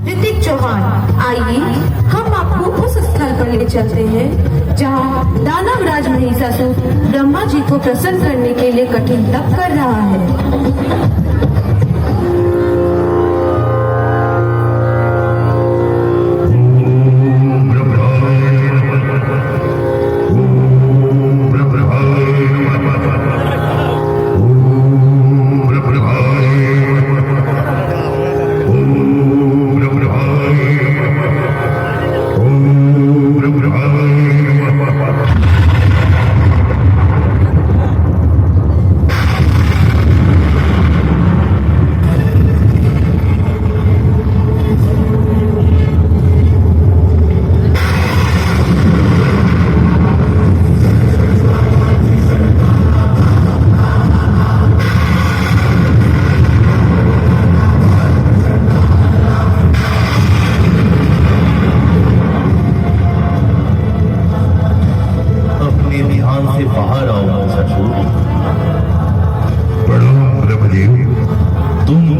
ऋतिक चौहान, आइए हम आपको उस स्थल पर ले चलते हैं जहां दानव राज महिषासुर ब्रह्मा जी को प्रसन्न करने के लिए कठिन तप कर रहा है।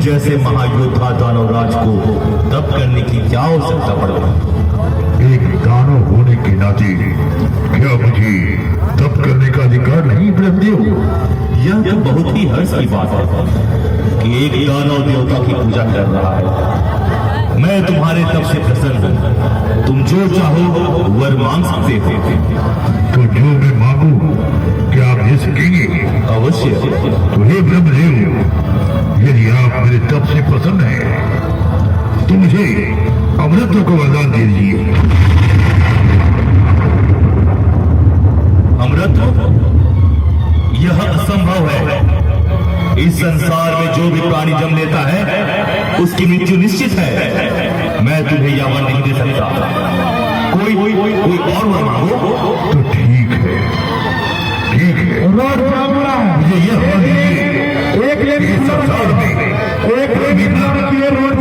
जैसे महायोद्धा दानवराज को तप करने की क्या आवश्यकता पड़ गई? एक दानव होने के नाते क्या मुझे तप करने का अधिकार नहीं ब्रह्मदेव? यह तो बहुत ही हर्ष की बात है कि एक दानव देवता की पूजा कर रहा है। मैं तुम्हारे तप से प्रसन्न हूँ। तुम जो चाहो वर मांग सकते हो। तो जो मैं मांगू क्या आप दे सकेंगे? अवश्य। तो हे ब्रह्मदेव, यदि आप मेरे तप से प्रसन्न हैं तो मुझे अमृत को वरदान दे दीजिए। अमृत? यह असंभव है। इस संसार में जो भी प्राणी जन्म लेता है उसकी मृत्यु निश्चित है। मैं तुम्हें यह वर नहीं दे सकता। कोई और वर मांगो। तो ठीक है, ठीक है। मुझे यह वर दीजिए। एक संसार में एक रोड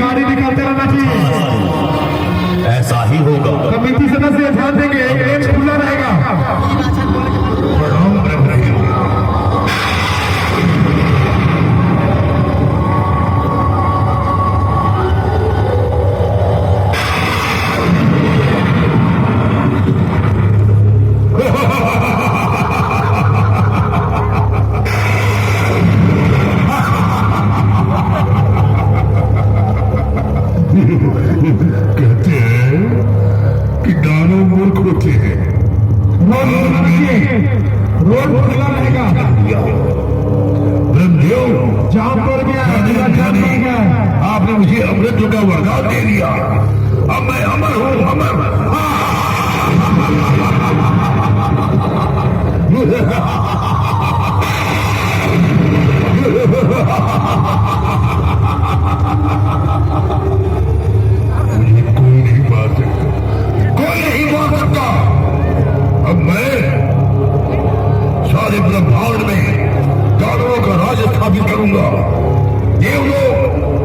गाड़ी निकालते रहना चाहिए। ऐसा ही होगा। कमेटी सदस्य ध्यान देंगे, एक खुला रहेगा। कहते हैं कि दानव मूर्ख होते हैं। रोड खुला रहेगा। ब्रह्मदेव, जाम पड़ गया। आपने मुझे अमृत का वरदान दे दिया। अब मैं अमर हूँ, अमर। कोई नहीं मार सकता। अब मैं सारे ब्रह्मांड में दानवों का राज स्थापित करूंगा। देवलोक,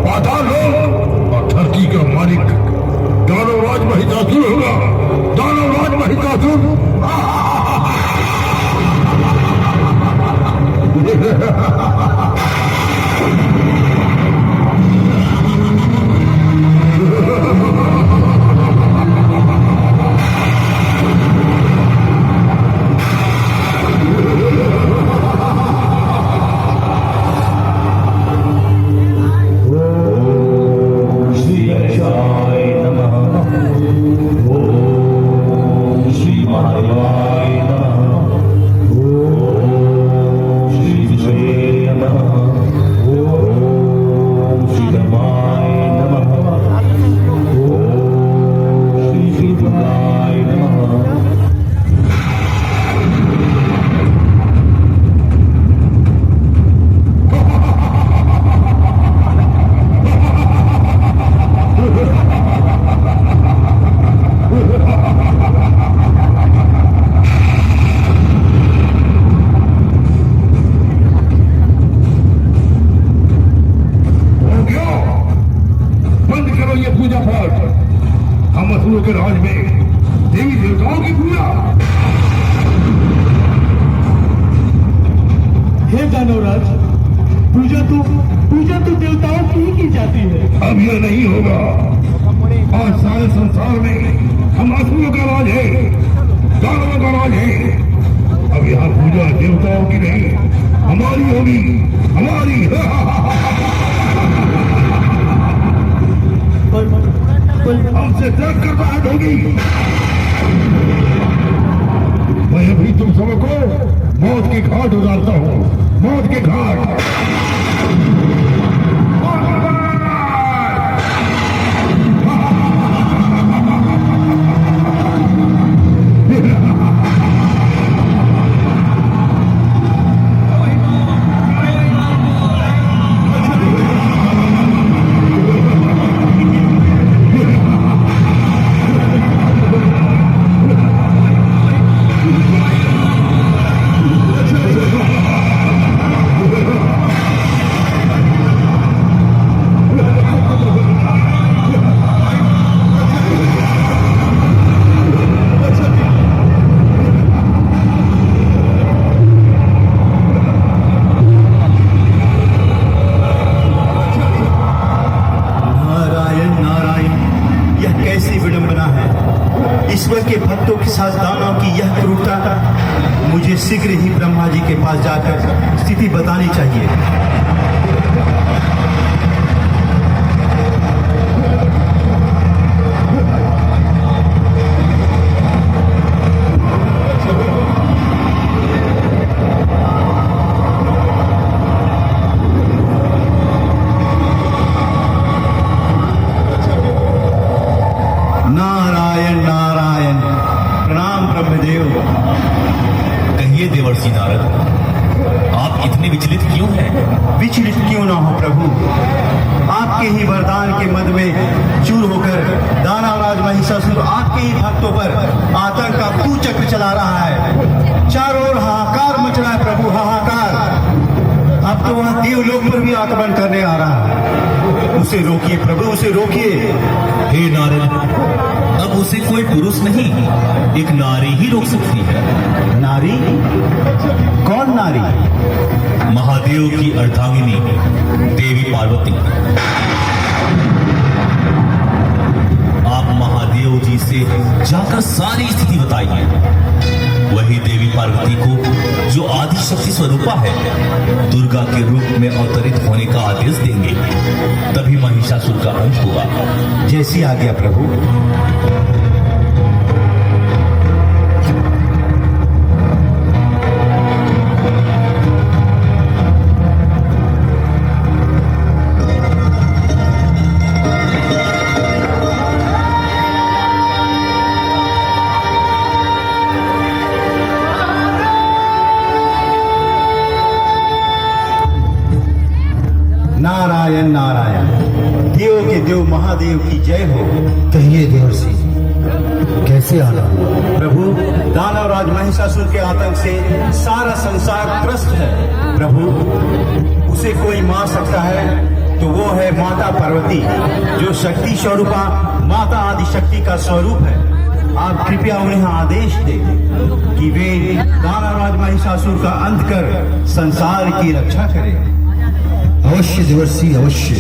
पाताल लोक और धरती का मालिक दानवराज महिषासुर होगा। दानवराज महिषासुर। के राज में देवी देवताओं की पूजा। हे दानवराज, पूजा तो की जाती है। अब यह नहीं होगा। आज सारे संसार में हम असुरों का राज है, दानवों का राज है। अब यहाँ पूजा देवताओं की नहीं, हमारी होगी, हमारी। हमसे डर कर बात होगी। मैं अभी तुम सबको मौत के घाट उतारता हूँ, मौत के घाट। ईश्वर के भक्तों के साथ दानव की यह क्रूरता, मुझे शीघ्र ही ब्रह्मा जी के पास जाकर स्थिति बतानी चाहिए। नारायण नारायण, प्रणाम ब्रह्मदेव। कहिए देवर्षि नारद, आप इतने विचलित क्यों हैं? विचलित क्यों ना हो प्रभु, आपके ही वरदान के मद में चूर होकर दानवराज महिषासुर आपके ही भक्तों पर आतंक का कुचक्र चला रहा है। चारों ओर हाहाकार मच रहा है प्रभु, हाहाकार। अब तो वह देवलोक पर भी आक्रमण करने आ रहा है। उसे रोकिए प्रभु, उसे रोकिए। हे नारद, अब उसे कोई पुरुष नहीं, एक नारी ही रोक सकती है। नारी? कौन नारी? महादेव की अर्धांगिनी देवी पार्वती। आप महादेव जी से जाकर सारी स्थिति बताइए। वही देवी पार्वती को, जो आदि शक्ति स्वरूपा है, दुर्गा के रूप में अवतरित होने का आदेश देंगे, तभी महिषासुर का अंत होगा। जैसी आज्ञा प्रभु। नारायण नारायण, देव के देव महादेव की जय हो। कहिए देवर्षि, कैसे आना? प्रभु, दानवराज महिषासुर के आतंक से सारा संसार त्रस्त है। प्रभु, उसे कोई मार सकता है तो वो है माता पार्वती, जो शक्ति स्वरूपा माता आदि शक्ति का स्वरूप है। आप कृपया उन्हें आदेश दें कि वे दानवराज महिषासुर का अंत कर संसार की रक्षा करें। अवश्य देवर्षि, अवश्य।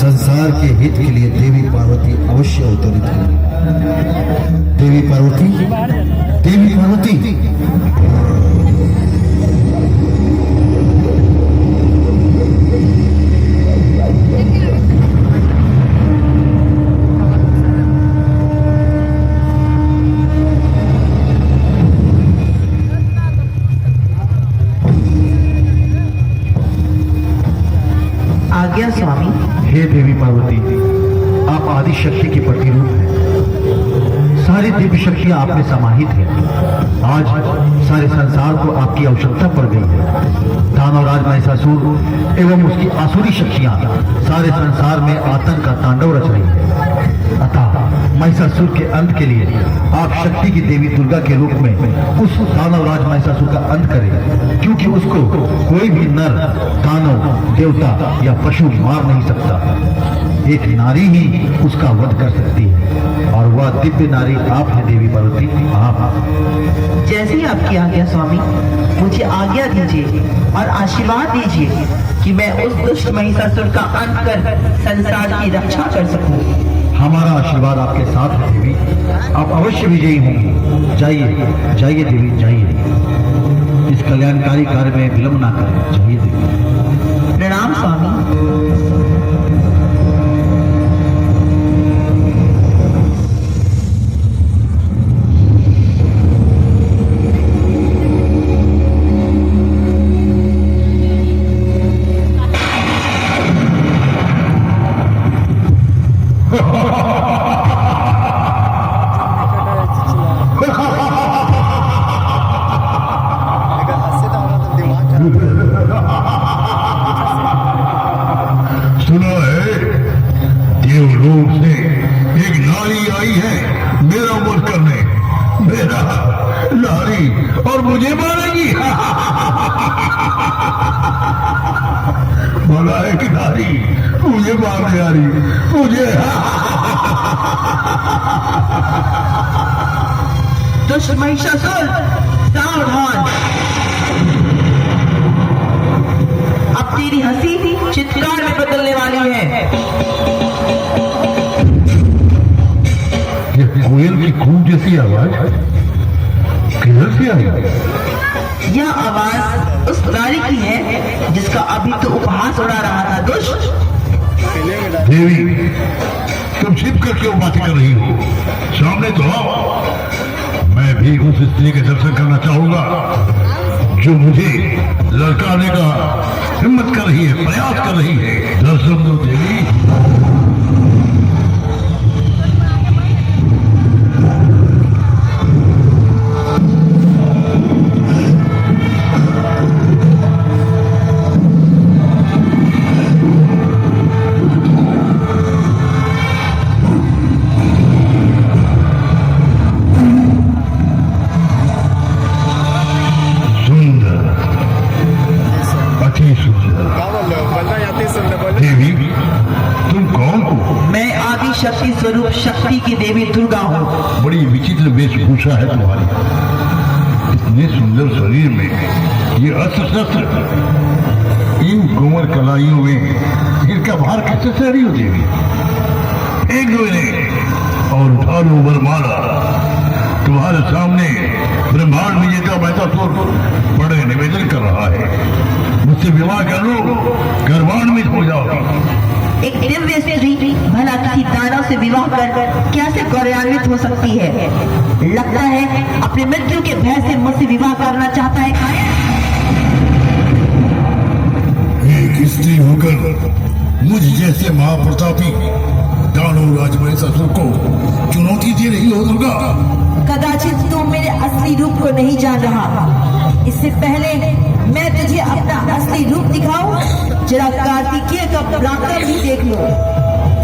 संसार के हित के लिए देवी पार्वती अवश्य अवतरित होगी। देवी पार्वती, देवी पार्वती। आज्ञा स्वामी। हे देवी पार्वती, आप आदि शक्ति की प्रतिरूप हैं। सारी दिव्य शक्तियां आप में समाहित हैं। आज सारे संसार को आपकी आवश्यकता पड़ गई है। दानवराज महिषासुर एवं उसकी आसुरी शक्तियां सारे संसार में आतंक का तांडव रच रही है। अतः महिषासुर के अंत के लिए आप शक्ति की देवी दुर्गा के रूप में उस दानवराज महिषासुर का अंत करें, क्योंकि उसको कोई भी नर, दानव, देवता या पशु मार नहीं सकता। एक नारी ही उसका वध कर सकती है, और वह दिव्य नारी आप है देवी पार्वती, आप। जैसी आपकी आज्ञा स्वामी, मुझे आज्ञा दीजिए और आशीर्वाद दीजिए कि मैं उस दुष्ट महिषासुर का अंत कर संसार की रक्षा कर सकूं। हमारा आशीर्वाद आपके साथ है देवी, आप अवश्य विजयी होंगे। जाइए जाइए देवी, जाइए, इस कल्याणकारी कार्य में विलंब ना करें। जाइए देवी। प्रणाम स्वामी। सुना है देवलोक से एक नारी आई है मेरा वध करने, मेरा नारी, और मुझे मारेगी। बोला एक नारी मुझे मारने आ रही, मुझे। दुष्ट महिषासुर, सावधान। अब तेरी हंसी चित्कार में बदलने वाली है। ये कोयल की कूक जैसी आवाज किधर से आई? यह आवाज उस नारी की है जिसका अभी तो उपहास उड़ा रहा था दुष्ट। देवी, तुम छिप कर क्यों बातें कर रही हो? सामने तो आओ। मैं भी उस स्त्री के दर्शन करना चाहूंगा जो मुझे ललकारने का हिम्मत कर रही है, प्रयास कर रही है। दर्शन दो देवी। देवी, तुम कौन हो? मैं आदि शक्ति स्वरूप शक्ति की देवी दुर्गा हूँ। बड़ी विचित्र वेशभूषा है तुम्हारी। इतने सुंदर शरीर में ये अस्त्र शस्त्र, इन कोमल कलाइयों में इनका भार कैसे सह रही हो देवी? एक दो इन्हें और उठा लो वरमाला। तुम्हारे सामने ब्रह्मांड विजेता महिषासुर बड़े निवेदन कर रहा है, मुझसे विवाह कर लो, गर्वान्वित हो जाओ। एक दिव्य स्त्री भला किसी दानव से विवाह कर कैसे गौरवान्वित हो सकती है? लगता है अपनी मृत्यु के भय से मुझसे विवाह करना चाहता है। एक स्त्री होकर मुझ जैसे महाप्रतापी दानवराज महिषासुर को चुनौती दे रही हो दुर्गा? कदाचित तुम मेरे असली रूप को नहीं जान रहा। इससे पहले मैं तुझे अपना असली रूप दिखाऊं, जरा कार्तिकेय का पराक्रम ही देख लो।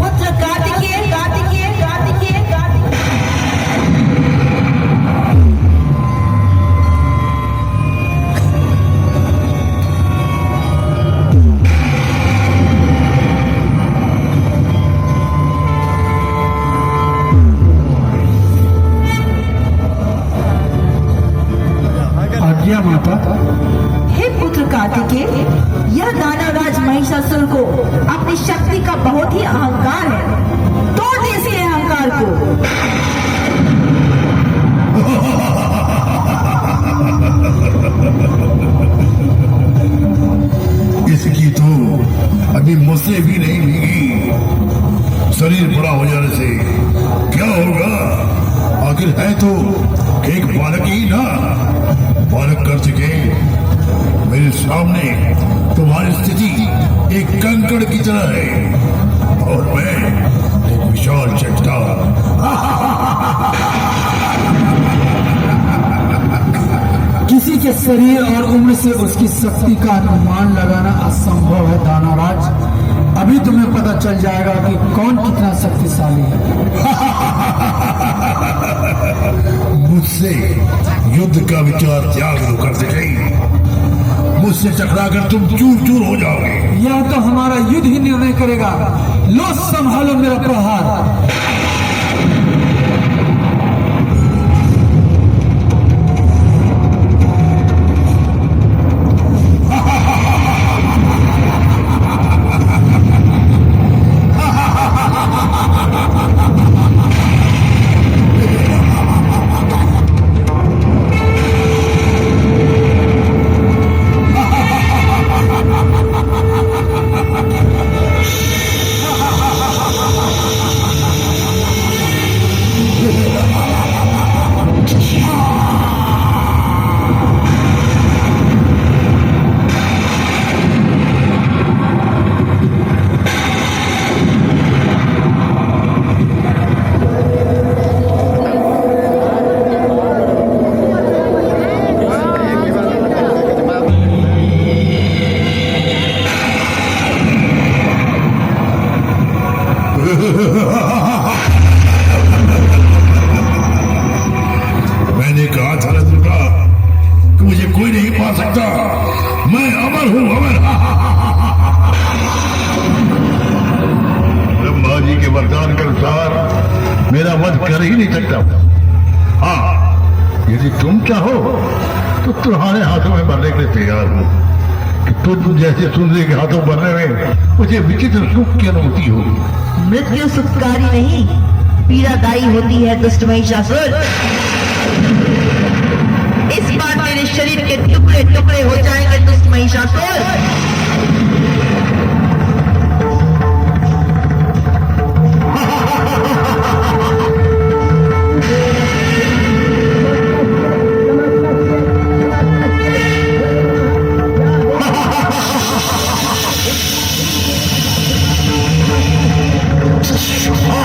पुत्र कार्तिकेय, कार्तिकेय, कार्तिकेय, कार्तिकेय। आज्ञा माता। हे पुत्र कार्तिकेय, यह दानवराज महिषासुर को अपनी शक्ति का बहुत ही अहंकार है। तोड़ दे इसी अहंकार को। इसकी तो अभी मुझसे भी नहीं भीगी। शरीर बड़ा हो जाने से क्या होगा? आखिर है तो एक बालक ही ना। बालक कर सके मेरे सामने तुम्हारी स्थिति एक कंकड़ की तरह है और मैं एक विशाल चट्टान। किसी के शरीर और उम्र से उसकी शक्ति का अनुमान लगाना असंभव है दानवराज। अभी तुम्हें पता चल जाएगा कि कौन कितना शक्तिशाली है। मुझसे युद्ध का विचार त्याग लो कर दे गई। मुझसे टकराकर तुम चूर चूर हो जाओगे। यह तो हमारा युद्ध ही निर्णय करेगा। लो संभालो मेरा प्रहार। मैंने कहा था ना दुर्गा कि मुझे कोई नहीं पा सकता। मैं अमर हूं, अमर। ब्रह्मा जी के वरदान के अनुसार मेरा वध कर ही नहीं सकता। हाँ, यदि तुम चाहो तो तुम्हारे हाथों में मरने के लिए तैयार हूं कि तुम जैसे सुंदरी के हाथों मरने में मुझे विचित्र सुख की अनुभूति होगी। मृत्यु सुखकारी नहीं, पीड़ादायी होती है दुष्ट महिषासुर। इस बार मेरे शरीर के टुकड़े टुकड़े हो जाएंगे दुष्ट महिषासुर। हाँ